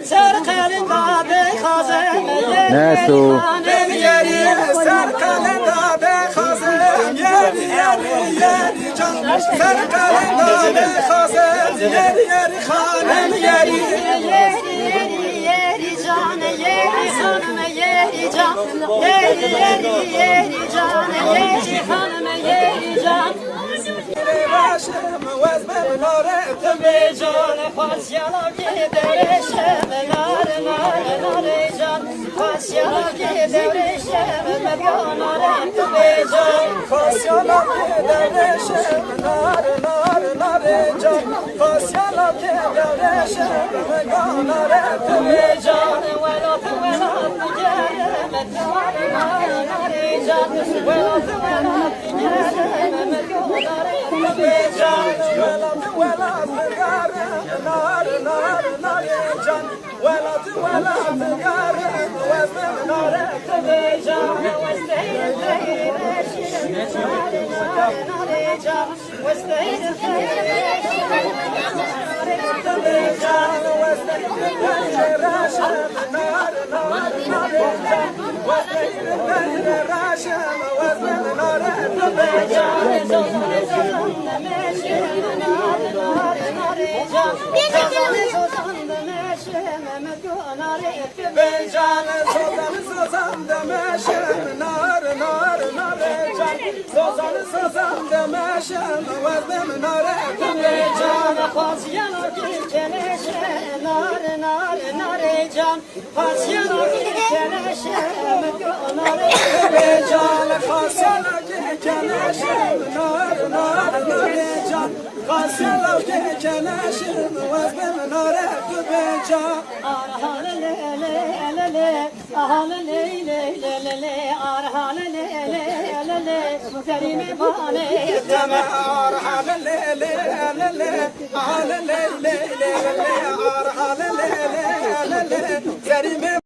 Serkalında bekazem Nesu? yeri serkalında bekazem yeri can serkalında bekazem yeri hanım yeri can yeri hanım yeri can yeri can yeri hanım yeri can Başım vazmem nare be can Fasyala gidereşem nare nare can Fasyala gidereşem nare be can Fasyala gidereşem nare can Fasyala gidereşem nare be can Velat gelem nare can Velat gelem nare Becan sozan demeşem nar can sozan demeşem vazmem nare becan Fasyala gideleşem nar can Fasyala gideleşem nare becan Fasyala gideleşem nar can Fasyala gideleşem vazmem nare becan Arhan le arhan le arhan le Serime bane deme arhan le arhan le arhan le Serime